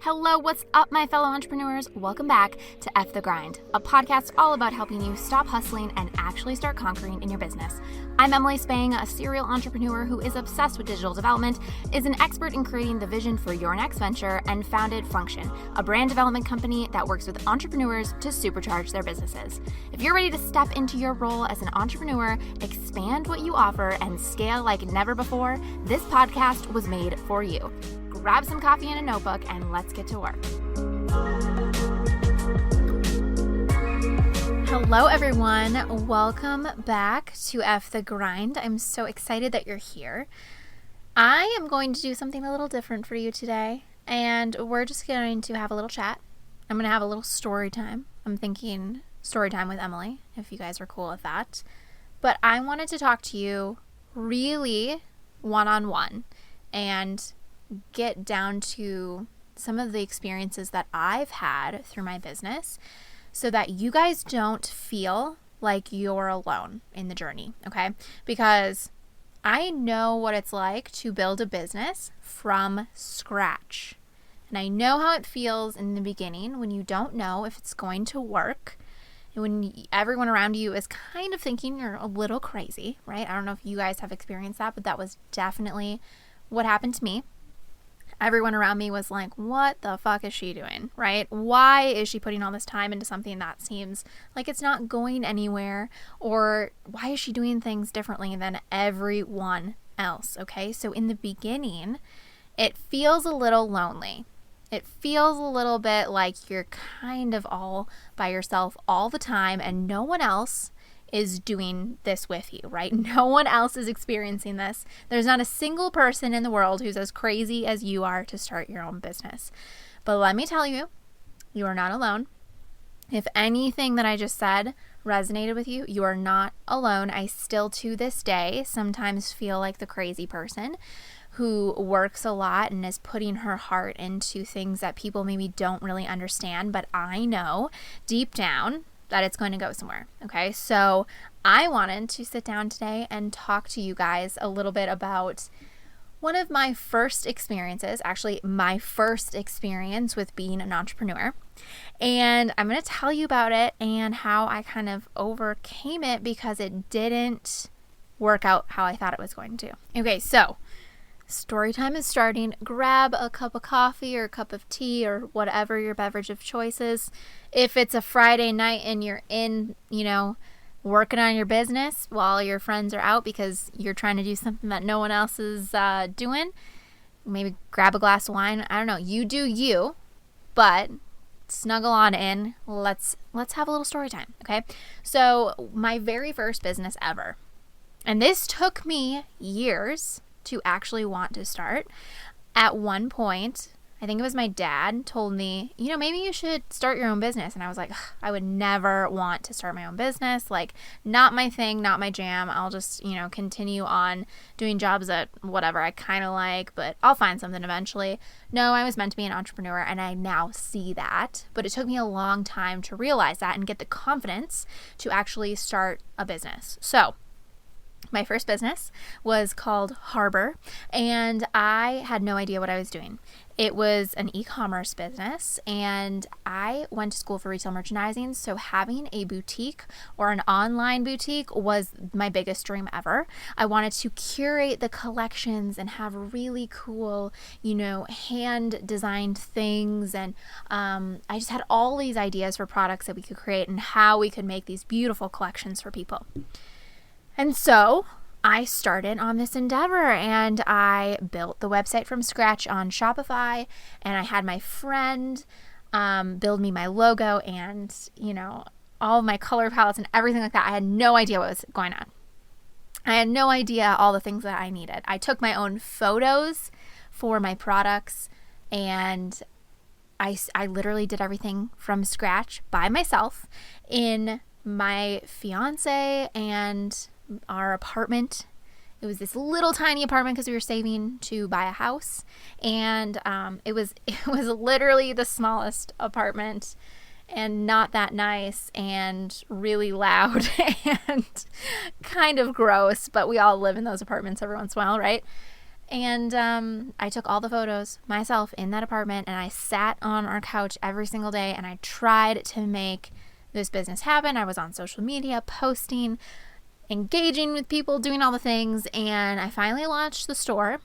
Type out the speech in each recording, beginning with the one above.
Hello, what's up, my fellow entrepreneurs? Welcome back to F the Grind, a podcast all about helping you stop hustling and actually start conquering in your business. I'm Emily Spang, a serial entrepreneur who is obsessed with digital development, is an expert in creating the vision for your next venture, and founded Function, a brand development company that works with entrepreneurs to supercharge their businesses. If you're ready to step into your role as an entrepreneur, expand what you offer, and scale like never before, this podcast was made for you. Grab some coffee and a notebook and let's get to work. Hello, everyone. Welcome back to F the Grind. I'm so excited that you're here. I am going to do something a little different for you today, and we're just going to have a little chat. I'm going to have a little story time. I'm thinking story time with Emily, if you guys are cool with that. But I wanted to talk to you really one-on-one and get down to some of the experiences that I've had through my business so that you guys don't feel like you're alone in the journey, okay? Because I know what it's like to build a business from scratch. And I know how it feels in the beginning when you don't know if it's going to work and when everyone around you is kind of thinking you're a little crazy, right? I don't know if you guys have experienced that, but that was definitely what happened to me. Everyone around me was like, what the fuck is she doing, right? Why is she putting all this time into something that seems like it's not going anywhere? Or why is she doing things differently than everyone else, okay? So in the beginning, it feels a little lonely. It feels a little bit like you're kind of all by yourself all the time and no one else is doing this with you, right? No one else is experiencing this. There's not a single person in the world who's as crazy as you are to start your own business. But let me tell you, you are not alone. If anything that I just said resonated with you, you are not alone. I still to this day sometimes feel like the crazy person who works a lot and is putting her heart into things that people maybe don't really understand, but I know deep down that it's going to go somewhere, okay? So I wanted to sit down today and talk to you guys a little bit about one of my first experiences, actually my first experience with being an entrepreneur. And I'm going to tell you about it and how I kind of overcame it because it didn't work out how I thought it was going to. Okay, so story time is starting. Grab a cup of coffee or a cup of tea or whatever your beverage of choice is. If it's a Friday night and you're in, working on your business while your friends are out because you're trying to do something that no one else is doing, maybe grab a glass of wine. I don't know. You do you, but snuggle on in. Let's have a little story time, okay? So my very first business ever, and this took me years to actually want to start. At one point, I think it was my dad told me, maybe you should start your own business. And I was like, I would never want to start my own business. Like, not my thing, not my jam. I'll just, continue on doing jobs that whatever I kind of like, but I'll find something eventually. No, I was meant to be an entrepreneur and I now see that. But it took me a long time to realize that and get the confidence to actually start a business. So my first business was called Harbor, and I had no idea what I was doing. It was an e-commerce business, and I went to school for retail merchandising, so having a boutique or an online boutique was my biggest dream ever. I wanted to curate the collections and have really cool, hand-designed things, and I just had all these ideas for products that we could create and how we could make these beautiful collections for people. And so I started on this endeavor and I built the website from scratch on Shopify, and I had my friend build me my logo and, all of my color palettes and everything like that. I had no idea what was going on. I had no idea all the things that I needed. I took my own photos for my products and I literally did everything from scratch by myself in my fiance and our apartment. It was this little tiny apartment because we were saving to buy a house, and it was literally the smallest apartment and not that nice and really loud and kind of gross, but we all live in those apartments every once in a while, right? And I took all the photos myself in that apartment, and I sat on our couch every single day, and I tried to make this business happen. I was on social media, posting, engaging with people, doing all the things, and I finally launched the store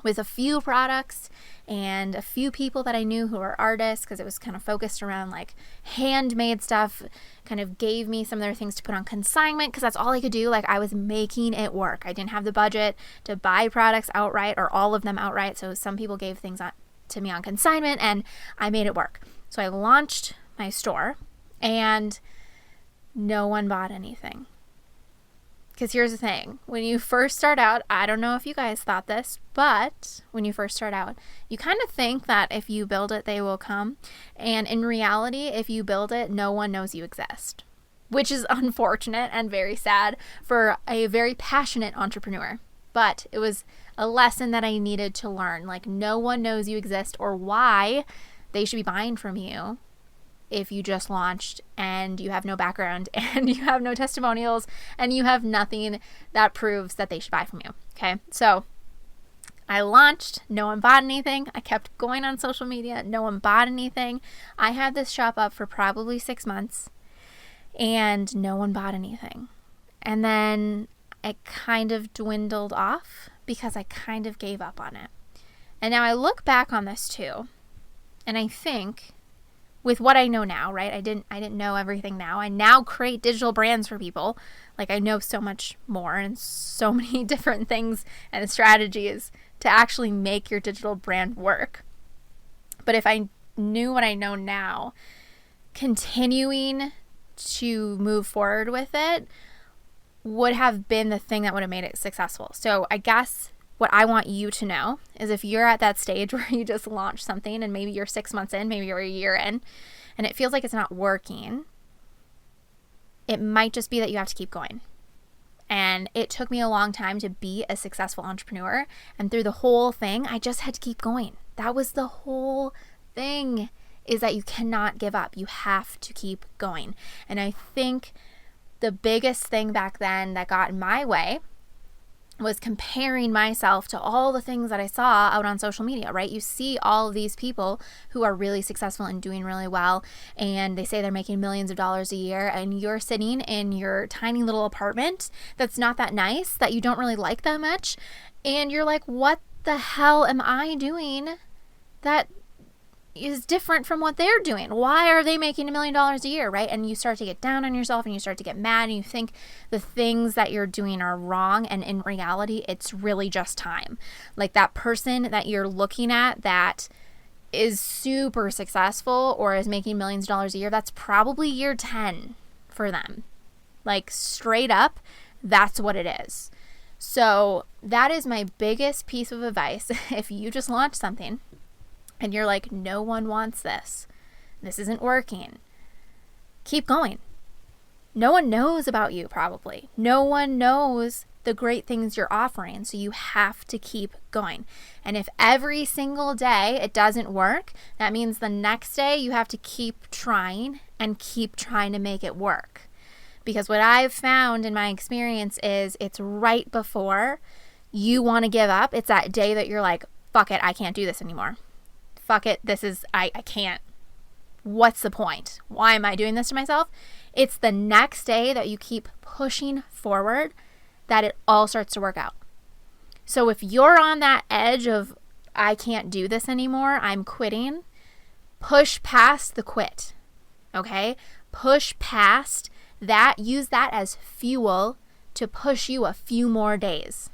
with a few products and a few people that I knew who are artists, because it was kind of focused around like handmade stuff. Kind of gave me some of their things to put on consignment, because that's all I could do. Like, I was making it work. I didn't have the budget to buy products outright, or all of them outright, so some people gave things to me on consignment, and I made it work. So I launched my store, and no one bought anything. Because here's the thing, when you first start out, I don't know if you guys thought this, but when you first start out, you kind of think that if you build it, they will come. And in reality, if you build it, no one knows you exist, which is unfortunate and very sad for a very passionate entrepreneur. But it was a lesson that I needed to learn. Like, no one knows you exist or why they should be buying from you if you just launched and you have no background and you have no testimonials and you have nothing that proves that they should buy from you. Okay, so I launched, no one bought anything. I kept going on social media, no one bought anything. I had this shop up for probably 6 months and no one bought anything. And then it kind of dwindled off because I kind of gave up on it. And now I look back on this too, and I think, with what I know now, right? I didn't know everything now. I now create digital brands for people. Like, I know so much more and so many different things and strategies to actually make your digital brand work. But if I knew what I know now, continuing to move forward with it would have been the thing that would have made it successful. So I guess what I want you to know is, if you're at that stage where you just launched something and maybe you're 6 months in, maybe you're a year in, and it feels like it's not working, it might just be that you have to keep going. And it took me a long time to be a successful entrepreneur. And through the whole thing, I just had to keep going. That was the whole thing, is that you cannot give up. You have to keep going. And I think the biggest thing back then that got in my way was comparing myself to all the things that I saw out on social media, right? You see all of these people who are really successful and doing really well, and they say they're making millions of dollars a year, and you're sitting in your tiny little apartment that's not that nice, that you don't really like that much, and you're like, what the hell am I doing that is different from what they're doing? Why are they making $1 million a year, right? And you start to get down on yourself, and you start to get mad, and you think the things that you're doing are wrong, and in reality, it's really just time. Like, that person that you're looking at that is super successful or is making millions of dollars a year, that's probably year 10 for them. Like, straight up, that's what it is. So that is my biggest piece of advice. If you just launch something and you're like, no one wants this, this isn't working, keep going. No one knows about you, probably. No one knows the great things you're offering, so you have to keep going. And if every single day it doesn't work, that means the next day you have to keep trying and keep trying to make it work. Because what I've found in my experience is, it's right before you want to give up. It's that day that you're like, fuck it, I can't do this anymore. Fuck it, I can't. What's the point? Why am I doing this to myself? It's the next day that you keep pushing forward that it all starts to work out. So if you're on that edge of, I can't do this anymore, I'm quitting, push past the quit, okay? Push past that. Use that as fuel to push you a few more days.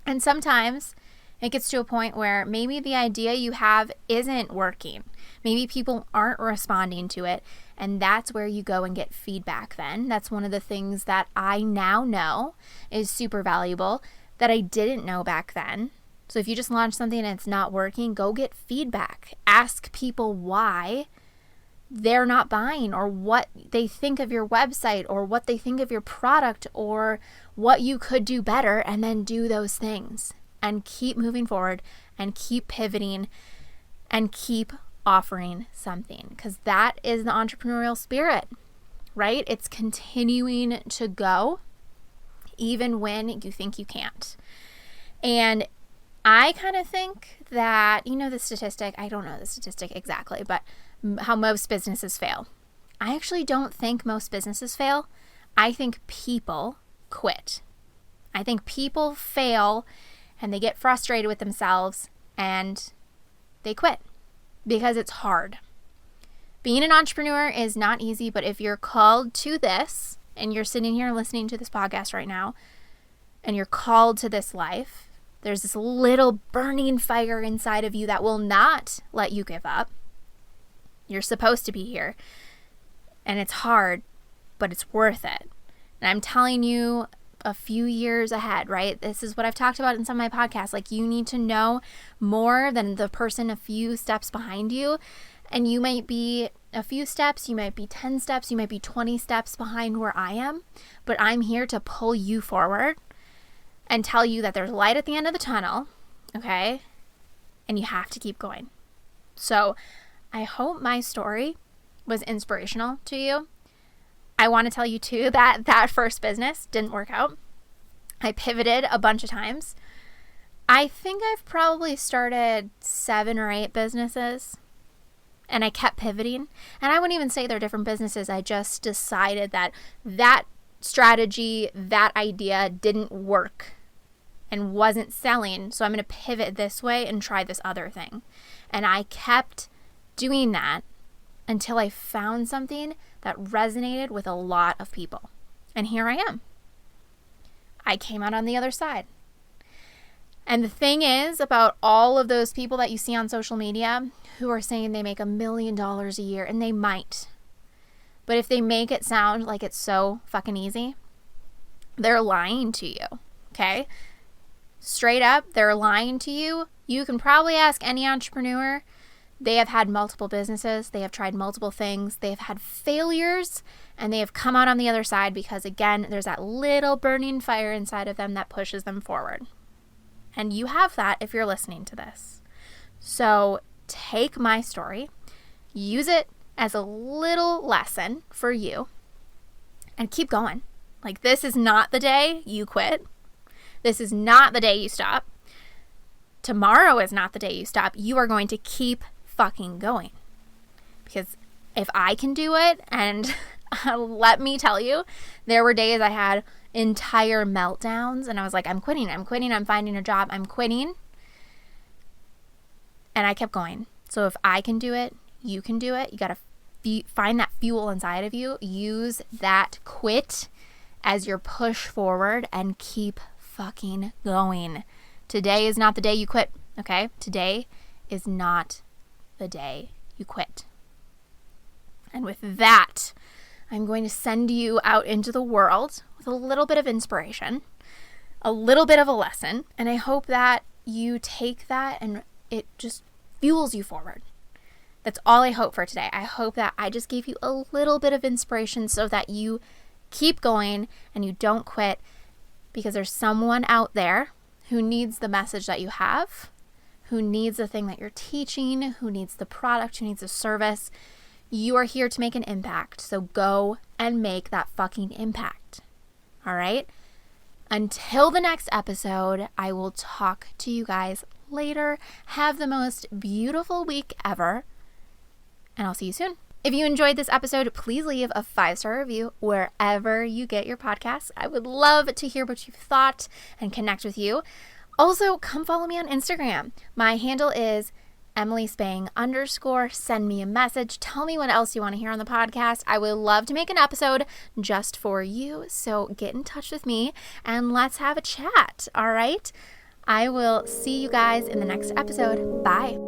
And sometimes it gets to a point where maybe the idea you have isn't working. Maybe people aren't responding to it, and that's where you go and get feedback then. That's one of the things that I now know is super valuable that I didn't know back then. So if you just launch something and it's not working, go get feedback. Ask people why they're not buying, or what they think of your website, or what they think of your product, or what you could do better, and then do those things. And keep moving forward, and keep pivoting, and keep offering something, because that is the entrepreneurial spirit, right? It's continuing to go even when you think you can't. And I kind of think that, the statistic, I don't know the statistic exactly, but how most businesses fail. I actually don't think most businesses fail. I think people quit. I think people fail and they get frustrated with themselves and they quit because it's hard. Being an entrepreneur is not easy, but if you're called to this and you're sitting here listening to this podcast right now and you're called to this life, there's this little burning fire inside of you that will not let you give up. You're supposed to be here. And it's hard, but it's worth it. And I'm telling you a few years ahead, right? This is what I've talked about in some of my podcasts. Like, you need to know more than the person a few steps behind you. And you might be a few steps, you might be 10 steps, you might be 20 steps behind where I am. But I'm here to pull you forward and tell you that there's light at the end of the tunnel, okay? And you have to keep going. So I hope my story was inspirational to you. I want to tell you too that first business didn't work out. I pivoted a bunch of times. I think I've probably started 7 or 8 businesses, and I kept pivoting. And I wouldn't even say they're different businesses. I just decided that strategy, that idea didn't work and wasn't selling. So I'm going to pivot this way and try this other thing. And I kept doing that until I found something that resonated with a lot of people. And here I am. I came out on the other side. And the thing is about all of those people that you see on social media who are saying they make $1 million a year, and they might. But if they make it sound like it's so fucking easy, they're lying to you, okay? Straight up, they're lying to you. You can probably ask any entrepreneur. They have had multiple businesses. They have tried multiple things. They have had failures, and they have come out on the other side because, again, there's that little burning fire inside of them that pushes them forward. And you have that if you're listening to this. So take my story, use it as a little lesson for you, and keep going. Like, this is not the day you quit. This is not the day you stop. Tomorrow is not the day you stop. You are going to keep fucking going. Because if I can do it, and let me tell you, there were days I had entire meltdowns and I was like, I'm quitting, I'm finding a job, I'm quitting. And I kept going. So if I can do it, you can do it. You got to find that fuel inside of you. Use that quit as your push forward and keep fucking going. Today is not the day you quit, okay? Today is not the day you quit. And with that, I'm going to send you out into the world with a little bit of inspiration, a little bit of a lesson, and I hope that you take that and it just fuels you forward. That's all I hope for today. I hope that I just gave you a little bit of inspiration so that you keep going and you don't quit, because there's someone out there who needs the message that you have, who needs the thing that you're teaching, who needs the product, who needs the service. You are here to make an impact, so go and make that fucking impact. All right? Until the next episode, I will talk to you guys later. Have the most beautiful week ever, and I'll see you soon. If you enjoyed this episode, please leave a 5-star review wherever you get your podcasts. I would love to hear what you've thought and connect with you. Also, come follow me on Instagram. My handle is EmilySpang_. Send me a message. Tell me what else you want to hear on the podcast. I would love to make an episode just for you. So get in touch with me and let's have a chat. All right? I will see you guys in the next episode. Bye.